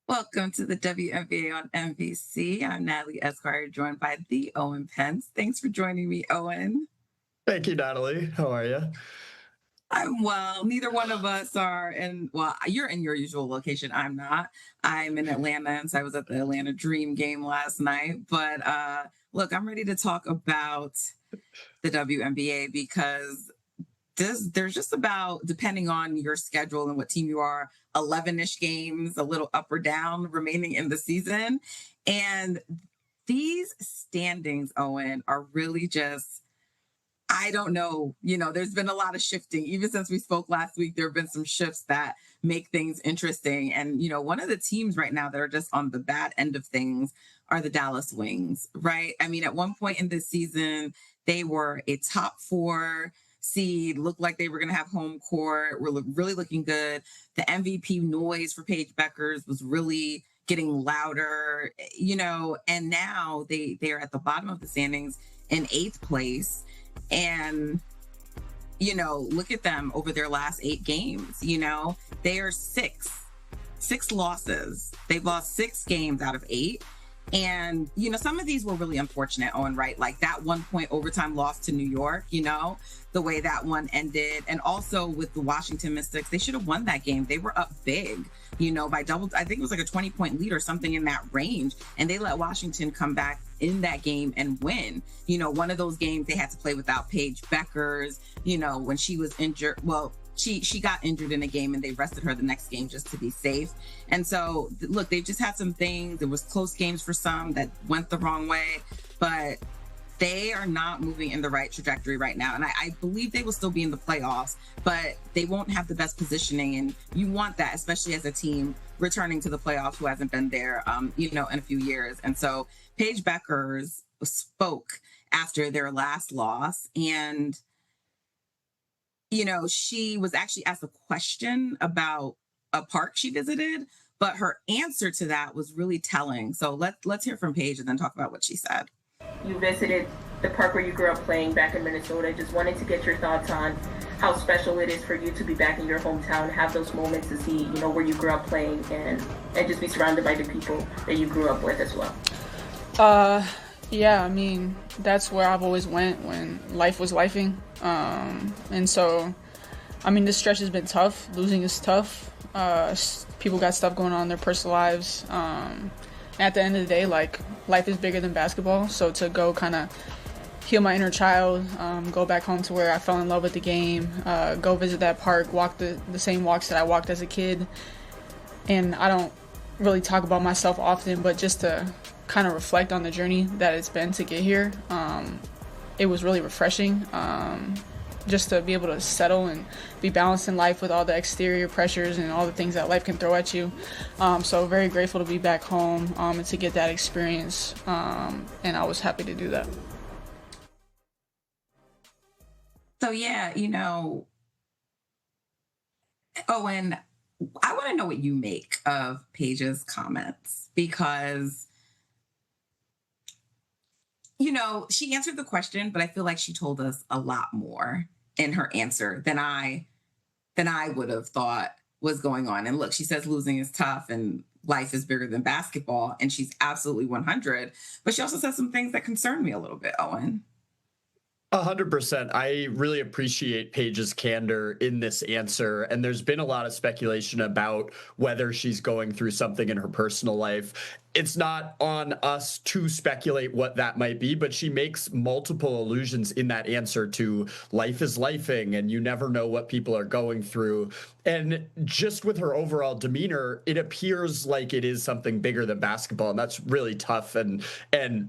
Welcome to the WNBA on NBC. I'm Natalie Esquire, joined by the Owen Pence. Thanks for joining me, Owen. Thank you, Natalie. How are you? I'm well. Neither one of us are in, well, you're in your usual location. I'm not. I'm in Atlanta, and so I was at the Atlanta Dream game last night. But look, I'm ready to talk about the WNBA because there's just about, depending on your schedule and what team you are, 11-ish games, a little up or down remaining in the season. And these standings, Owen, are really just, I don't know. There's been a lot of shifting. Even since we spoke last week, there have been some shifts that make things interesting. And, one of the teams right now that are just on the bad end of things are the Dallas Wings, right? I mean, at one point in this season, they were a top four seed, looked like they were going to have home court, were really looking good. The MVP noise for Paige Bueckers was really getting louder, and now they're at the bottom of the standings in eighth place. And, look at them over their last 8 games. They are six losses. They've lost 6 games out of 8. And, some of these were really unfortunate, Owen, right? Like that 1-point overtime loss to New York, the way that one ended. And also with the Washington Mystics, they should have won that game. They were up big, by double. I think it was like a 20-point lead or something in that range. And they let Washington come back in that game and win. One of those games they had to play without Paige Bueckers, when she was injured. Well, she got injured in a game and they rested her the next game just to be safe. And so, look, they've just had some things. There was close games for some that went the wrong way, but they are not moving in the right trajectory right now. And I believe they will still be in the playoffs, but they won't have the best positioning. And you want that, especially as a team returning to the playoffs who hasn't been there, in a few years. And so Paige Bueckers spoke after their last loss, and she was actually asked a question about a park she visited, but her answer to that was really telling. So let's hear from Paige and then talk about what she said. You visited the park where you grew up playing back in Minnesota. Just wanted to get your thoughts on how special it is for you to be back in your hometown, have those moments to see, where you grew up playing, and just be surrounded by the people that you grew up with as well. Yeah, I mean, that's where I've always went when life was lifing. And so, I mean, this stretch has been tough. Losing is tough. People got stuff going on in their personal lives. At the end of the day, like, life is bigger than basketball. So to go kind of heal my inner child, go back home to where I fell in love with the game, go visit that park, walk the same walks that I walked as a kid. And I don't really talk about myself often, but just to kind of reflect on the journey that it's been to get here, it was really refreshing, just to be able to settle and be balanced in life with all the exterior pressures and all the things that life can throw at you. So very grateful to be back home, and to get that experience, and I was happy to do that. So yeah, Owen, I want to know what you make of Paige's comments, because she answered the question, but I feel like she told us a lot more in her answer than I would have thought was going on. And look, she says losing is tough and life is bigger than basketball, and she's absolutely 100. But she also says some things that concern me a little bit, Owen. 100%. I really appreciate Paige's candor in this answer. And there's been a lot of speculation about whether she's going through something in her personal life. It's not on us to speculate what that might be, but she makes multiple allusions in that answer to life is lifing and you never know what people are going through. And just with her overall demeanor, it appears like it is something bigger than basketball. And that's really tough. And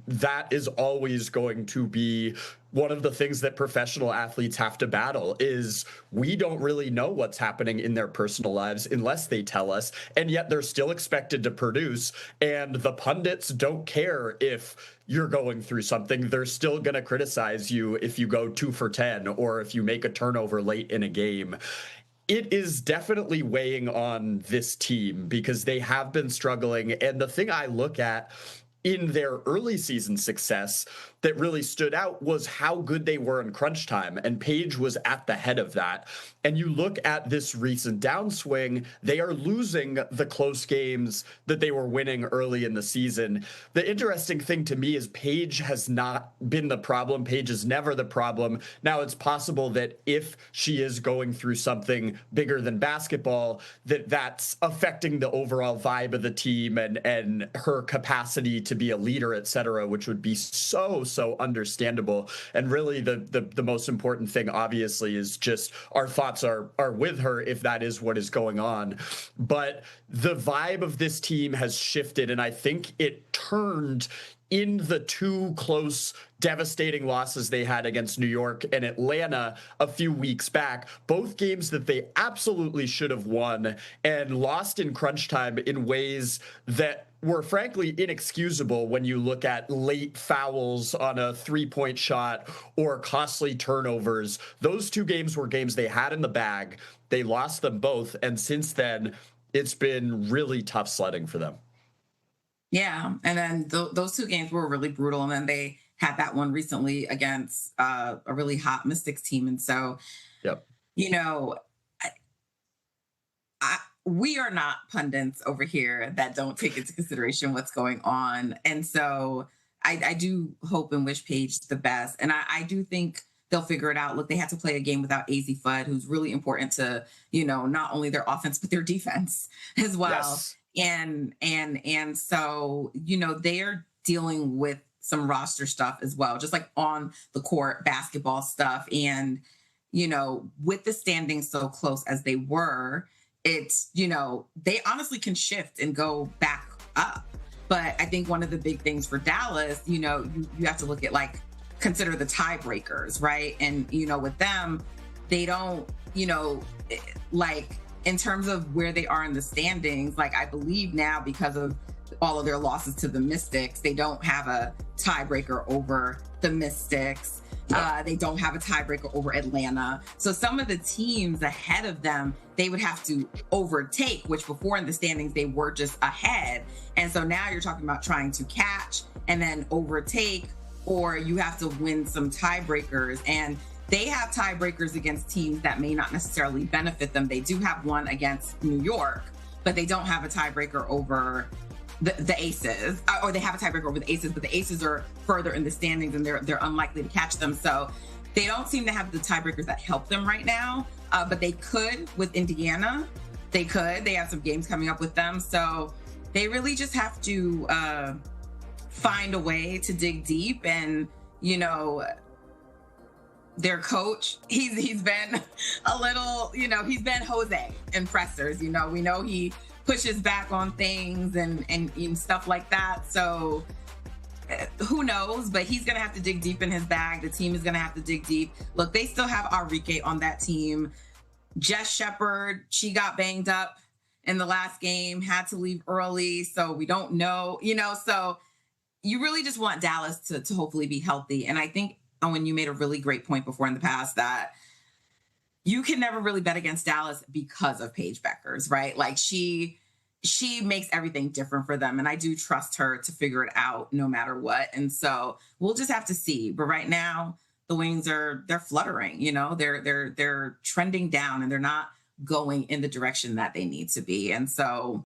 that is always going to be one of the things that professional athletes have to battle. Is we don't really know what's happening in their personal lives unless they tell us, and yet they're still expected to produce. And the pundits don't care if you're going through something. They're still going to criticize you if you go 2 for 10 or if you make a turnover late in a game. It is definitely weighing on this team because they have been struggling. And the thing I look at in their early season success that really stood out was how good they were in crunch time. And Paige was at the head of that. And you look at this recent downswing, they are losing the close games that they were winning early in the season. The interesting thing to me is Paige has not been the problem. Paige is never the problem. Now, it's possible that if she is going through something bigger than basketball, that's affecting the overall vibe of the team and her capacity to be a leader, et cetera, which would be so understandable. And really the most important thing, obviously, is just our thoughts are with her if that is what is going on. But the vibe of this team has shifted, and I think it turned in the two close, devastating losses they had against New York and Atlanta a few weeks back, both games that they absolutely should have won and lost in crunch time in ways that were frankly inexcusable when you look at late fouls on a three-point shot or costly turnovers. Those two games were games they had in the bag. They lost them both, and since then, it's been really tough sledding for them. Yeah, and then those two games were really brutal, and then they had that one recently against a really hot Mystics team, and so, yep. You know, we are not pundits over here that don't take into consideration what's going on, and so I do hope and wish Paige the best, and I do think they'll figure it out. Look, they had to play a game without AZ Fudd, who's really important to, not only their offense but their defense as well. Yes. And so, they are dealing with some roster stuff as well, just like on the court basketball stuff. And, with the standings so close as they were, it's, they honestly can shift and go back up. But I think one of the big things for Dallas, you have to look at consider the tiebreakers, right? And, with them, they don't, in terms of where they are in the standings, I believe now because of all of their losses to the Mystics, they don't have a tiebreaker over the Mystics. Yeah. They don't have a tiebreaker over Atlanta. So some of the teams ahead of them, they would have to overtake, which before in the standings, they were just ahead. And so now you're talking about trying to catch and then overtake, or you have to win some tiebreakers. And they have tiebreakers against teams that may not necessarily benefit them. They do have one against New York, but they don't have a tiebreaker over the Aces, or they have a tiebreaker over the Aces, but the Aces are further in the standings and they're unlikely to catch them. So they don't seem to have the tiebreakers that help them right now, but they could with Indiana. They have some games coming up with them. So they really just have to find a way to dig deep. And, their coach, he's been a little, he's been Jose in pressers. We know he pushes back on things and stuff like that. So who knows? But he's going to have to dig deep in his bag. The team is going to have to dig deep. Look, they still have Enrique on that team. Jess Shepard, she got banged up in the last game, had to leave early. So we don't know, so you really just want Dallas to hopefully be healthy. And I think, Owen, you made a really great point before in the past that you can never really bet against Dallas because of Paige Bueckers, right? She makes everything different for them. And I do trust her to figure it out no matter what. And so we'll just have to see. But right now the Wings they're fluttering, they're trending down and they're not going in the direction that they need to be. And so